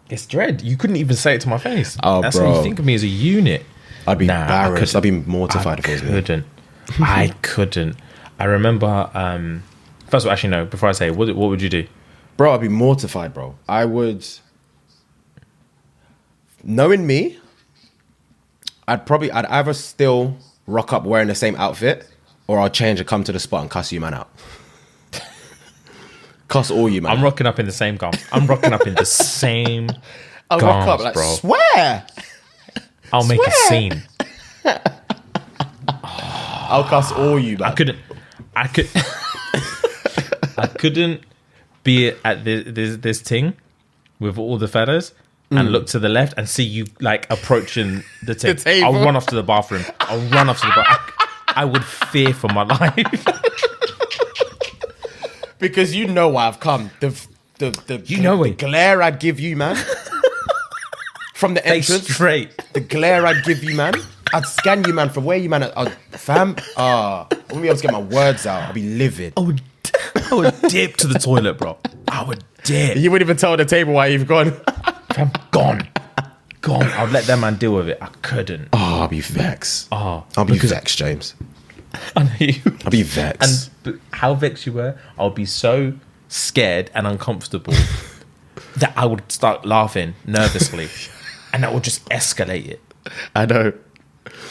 It's dread. You couldn't even say it to my face. Oh, That's bro. how you think of me as a unit. I'd be embarrassed. I'd be mortified if it was me. I couldn't. I remember. First of all, actually, no. Before I say, what would you do? Bro, I'd be mortified, bro. I would. Knowing me, I'd either still rock up wearing the same outfit, or I'll change and come to the spot and cuss you man out. Cuss all you man. I'm rocking up in the same garb. I'm rocking up in the same. I'll rock up like, bro. Swear. I'll make a scene. I'll cuss all you man. I couldn't be at this thing with all the feathers and look to the left and see you like approaching the table. I'll run off to the bathroom. I would fear for my life. Because you know why I've come. The glare I'd give you, man. From the entrance. Straight. The glare I'd give you, man. I'd scan you, man, from where you, man. Fam, I wouldn't be able to get my words out. I'd be livid. I would dip to the toilet, bro. I would dip. You wouldn't even tell the table why you've gone. I'm gone. I'd let that man deal with it. I couldn't. Oh, I'll be vexed. I'll be vexed, James. I know you. I'll be vexed. And how vexed you were, I'll be so scared and uncomfortable that I would start laughing nervously. And that would just escalate it. I know.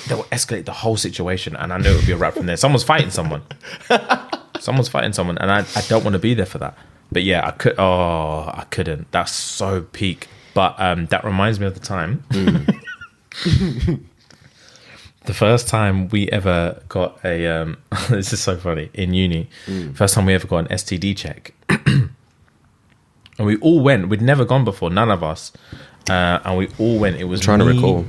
That would escalate the whole situation. And I know it would be a wrap from there. Someone's fighting someone. And I don't want to be there for that. But yeah, I couldn't. That's so peak. But that reminds me of the time. The first time we ever got a... this is so funny. In uni. First time we ever got an STD check. And we all went. We'd never gone before. None of us. And we all went. It was trying to recall.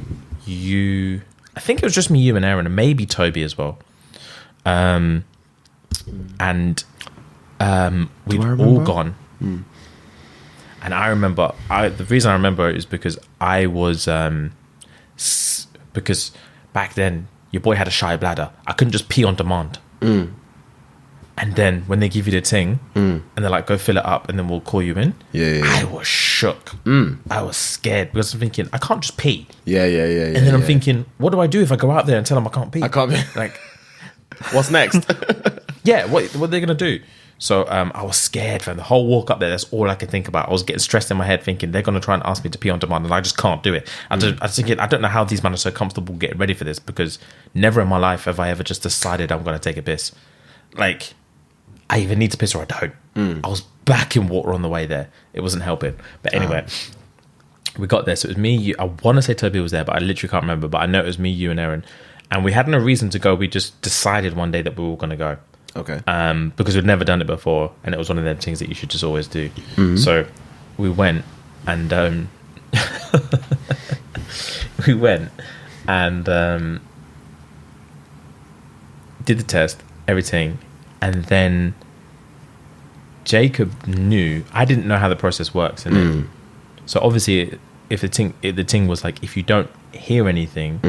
You... I think it was just me, you and Aaron. And maybe Toby as well. And we'd all gone. And I remember, the reason I remember it is because I was, because back then, your boy had a shy bladder. I couldn't just pee on demand. And then when they give you the thing, and they're like, go fill it up, and then we'll call you in. Yeah. I was shook. I was scared because I'm thinking, I can't just pee. Yeah. And then I'm thinking, what do I do if I go out there and tell them I can't pee? I can't pee. Like, what's next? Yeah, what are they going to do? So I was scared, fam. The whole walk up there, that's all I could think about. I was getting stressed in my head thinking they're going to try and ask me to pee on demand and I just can't do it. I was thinking, I don't know how these men are so comfortable getting ready for this because never in my life have I ever just decided I'm going to take a piss. Like, I either need to piss or I don't. I was back in water on the way there. It wasn't helping. But anyway, we got there. So it was me, you. I want to say Toby was there, but I literally can't remember. But I know it was me, you and Aaron. And we had no reason to go. We just decided one day that we were going to go. Okay. Because we'd never done it before, and it was one of them things that you should just always do. So we went and did the test, everything, and then Jacob knew. I didn't know how the process works, and so obviously, if the thing was like, if you don't hear anything,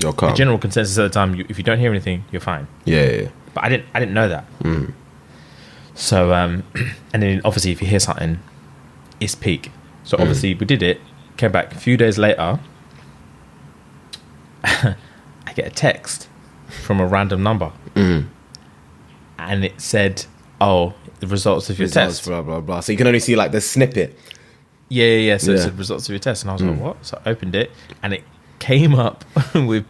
you're calm. The general consensus at the time, if you don't hear anything, you're fine. Yeah. But I didn't know that. So and then obviously if you hear something, it's peak. So obviously we did it, came back a few days later, I get a text from a random number. And it said, oh, the results of your test. Blah, blah, blah. So you can only see like the snippet. Yeah. So it said results of your test. And I was like, what? So I opened it and it came up with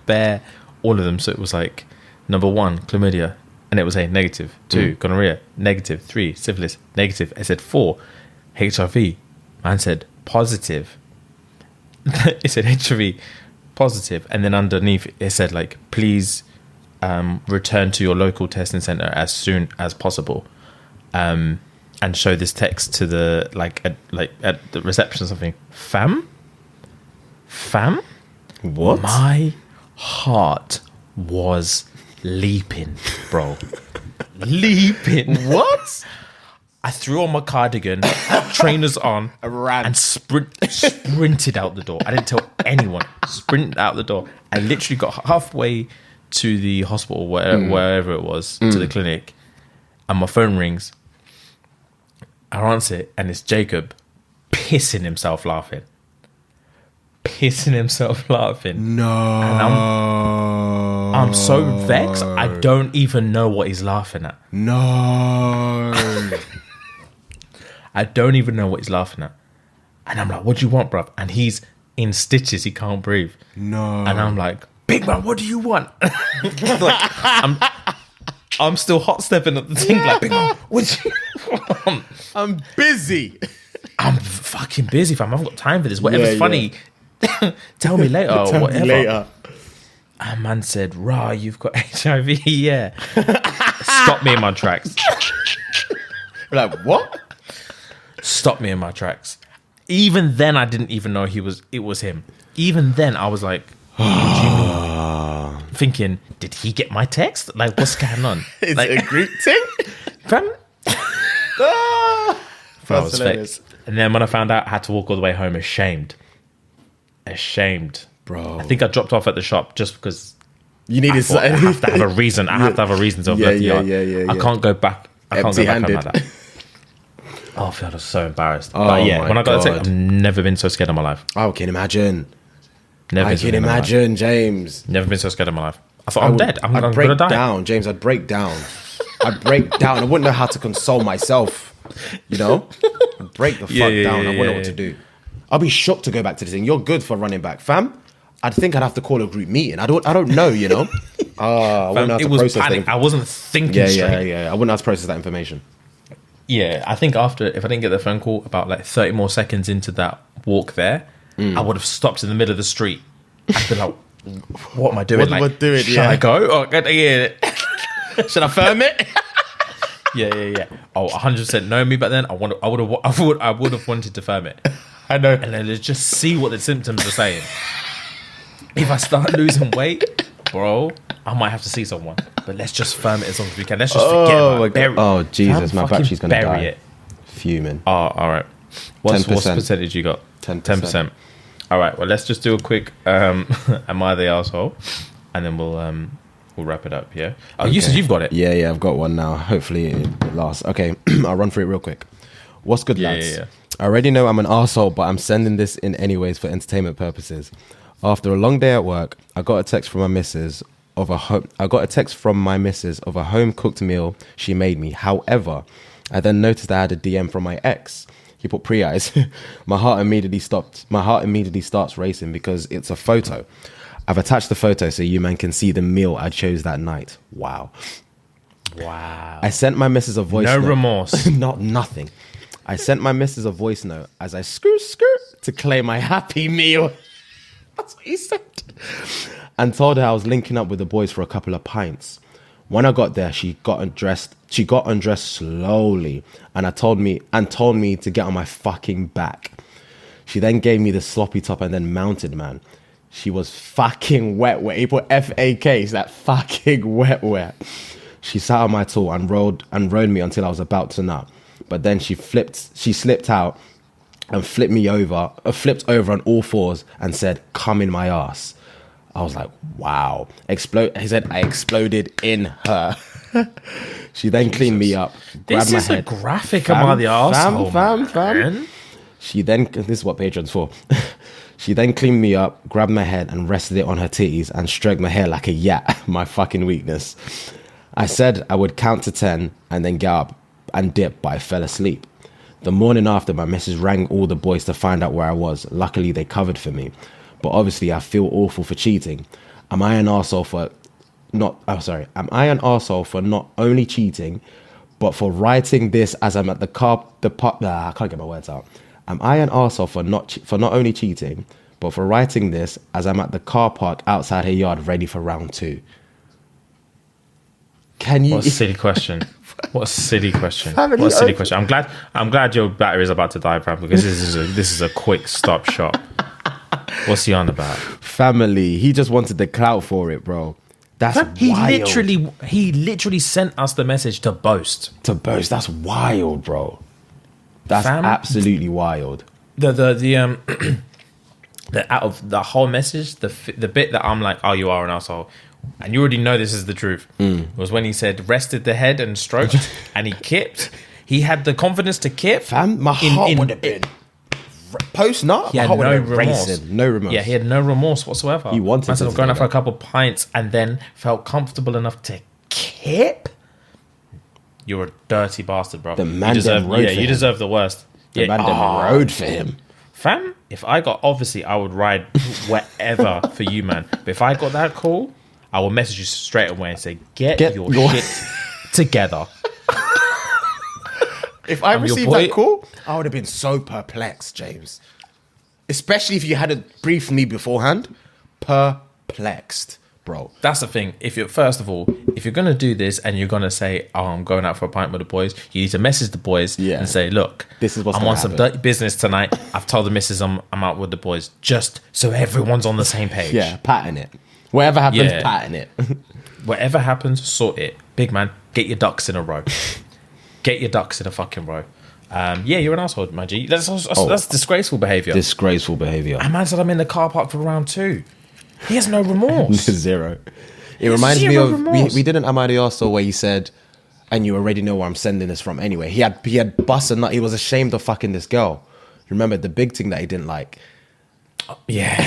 all of them. So it was like, number 1, chlamydia. And it was a negative. 2, gonorrhea. Negative. 3, syphilis. Negative. I said 4, HIV. Man said positive. It said HIV positive. And then underneath it said like, please return to your local testing center as soon as possible. And show this text to the at the reception or something. Fam? What? My heart was leaping, bro. Leaping. What? I threw on my cardigan, trainers on, ran and sprinted out the door. I didn't tell anyone. Sprinted out the door. I literally got halfway to the hospital, wherever it was, to the clinic, and my phone rings. I answer it, and it's Jacob pissing himself laughing. pissing himself laughing. No. And I'm so vexed. I don't even know what he's laughing at. No. I don't even know what he's laughing at. And I'm like, what do you want, bruv? And he's in stitches. He can't breathe. No. And I'm like, big man, what do you want? Like, I'm still hot stepping at the thing. Like, big man, what do you want? I'm busy. I'm fucking busy, fam. I haven't got time for this. Whatever's funny, tell me later or whatever. Later. And man said, rah, you've got HIV, yeah. Stop me in my tracks. Like, what? Stop me in my tracks. Even then, I didn't even know it was him. Even then, I was like, what do you mean? Thinking, did he get my text? Like, what's going on? Is like, it a group thing? Fam? I was hilarious. vexed. And then when I found out, I had to walk all the way home ashamed. Bro. I think I dropped off at the shop just because You needed I have to have a reason. I have to have a reason to have left the yard. Yeah. I can't go back. I can't go back home like that. Oh, I feel so embarrassed. But yeah, when I got the text, I've never been so scared in my life. I can imagine. Never I can imagine, James. Never been so scared in my life. I thought, I'm dead. I'm break gonna die. down, James. I'd break down. I'd break down. I wouldn't know how to console myself. You know? I'd break the fuck down. I wouldn't know what to do. I'll be shocked to go back to this thing. You're good for running back, fam. I'd think I'd have to call a group meeting. I don't know, you know? I wouldn't have to process panic. I wasn't thinking straight. Yeah. I wouldn't have to process that information. Yeah, I think if I didn't get the phone call about like 30 more seconds into that walk there, I would have stopped in the middle of the street. I'd be like, what am I doing? What am I doing? Should I go? Oh, yeah. Should I firm it? Yeah. Oh, 100% know me back then. I would have wanted to firm it. I know. And then just see what the symptoms are saying. If I start losing weight, bro, I might have to see someone. But let's just firm it as long as we can. Let's just forget about it. Bury it. Oh, Jesus, my battery's going to die. Bury it. Fuming. Oh, all right. What's the percentage you got? 10%. All right, well, let's just do a quick am I the arsehole? And then we'll wrap it up, yeah? Oh, okay. You said you've got it. Yeah, I've got one now. Hopefully it lasts. Okay, I'll run through it real quick. What's good, lads? Yeah. I already know I'm an arsehole, but I'm sending this in anyways for entertainment purposes. After a long day at work, I got a text from my missus of a home cooked meal she made me. However, I then noticed I had a DM from my ex. He put pre-eyes. My heart immediately starts racing because it's a photo. I've attached the photo so you man can see the meal I chose that night. Wow. I sent my missus a voice note. No remorse. Nothing. I sent my missus a voice note as I skirt to claim my happy meal. That's what he said. And told her I was linking up with the boys for a couple of pints. When I got there, she got undressed slowly and told me to get on my fucking back. She then gave me the sloppy top and then mounted, man. She was fucking wet. He put F-A-K, it's that fucking wet. She sat on my tool and rode me until I was about to nut. But then she slipped out and flipped over on all fours and said, "Come in my ass." I was like, wow. He said, I exploded in her. She then cleaned me up. This is a graphic am I the arsehole, fam. This is what Patreon's for. She then cleaned me up, grabbed my head and rested it on her titties and stroked my hair like a yat, my fucking weakness. I said I would count to 10 and then get up and dip, but I fell asleep. The morning after, my missus rang all the boys to find out where I was. Luckily, they covered for me. But obviously, I feel awful for cheating. Am I an arsehole for not only cheating, but for writing this as I'm at I can't get my words out. Am I an arsehole for not only cheating, but for writing this as I'm at the car park outside her yard ready for round 2? Can you? What a silly question. What a silly question. I'm glad your battery is about to die, Brad, because this is a quick stop shop. What's he on about? Family. He just wanted the clout for it, bro. That's wild. He literally sent us the message to boast. That's wild, bro. That's absolutely wild. The out of the whole message, the bit that I'm like, oh, you are an asshole, and you already know this is the truth, was when he said rested the head and stroked, and he kipped. He had the confidence to kip. Fam, my heart would have been post nut, he had no remorse. No remorse. Yeah, he had no remorse whatsoever. He wanted to going out for a couple of pints and then felt comfortable enough to kip. You're a dirty bastard, bro. The man you deserve the worst. The man rode for him. Fam, if I got, obviously, I would ride wherever for you, man. But if I got that call, I will message you straight away and say, get your shit together. If I received that call, I would have been so perplexed, James. Especially if you hadn't briefed me beforehand. Perplexed, bro. That's the thing. First of all, if you're going to do this and you're going to say, oh, I'm going out for a pint with the boys, you need to message the boys and say, look, this is what's I'm on some dirty business tonight. I've told the missus I'm out with the boys, just so everyone's on the same page. Yeah, pattern it. Whatever happens, pattern it. Whatever happens, sort it. Big man, get your ducks in a row. Get your ducks in a fucking row. You're an asshole, my G. That's disgraceful behaviour. Disgraceful behaviour. A man said I'm in the car park for round 2. He has no remorse. Zero. It reminds me of we did an Amadioso where he said, and you already know where I'm sending this from anyway. He had bust a nut. He was ashamed of fucking this girl. Remember the big thing that he didn't like. Yeah.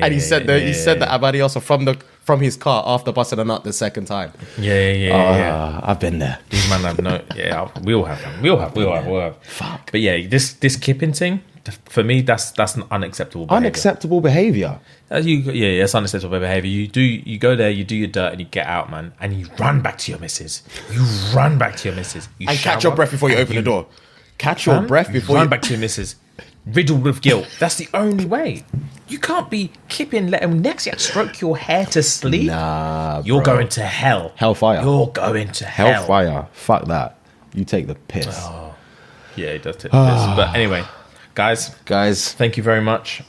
And he said that Amadioso from his car after busting a nut the second time. Yeah. I've been there. These men have no. Yeah, we all have them. We all have. Fuck. But yeah, this kipping thing, for me, that's an unacceptable behavior. Unacceptable behavior. It's unacceptable behavior. You go there, you do your dirt, and you get out, man, and you run back to your missus. You catch your breath before you open the door. Catch your breath before you run back to your missus. Riddled with guilt. That's the only way. You can't be kipping, letting next yet stroke your hair to sleep. Nah, you're going to hell. Hellfire. You're going to hell. Hellfire. Fuck that. You take the piss. Oh. Yeah, he does take the piss. But anyway, guys, thank you very much.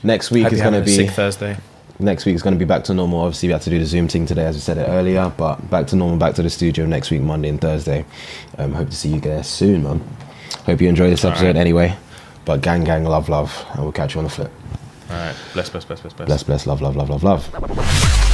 Next week is going to be sick Thursday. Next week is going to be back to normal. Obviously, we had to do the Zoom thing today, as we said it earlier. But back to normal, back to the studio next week, Monday and Thursday. Hope to see you guys soon, man. Hope you enjoy this episode anyway. But gang, love, and we'll catch you on the flip. All right. Bless. Bless, love.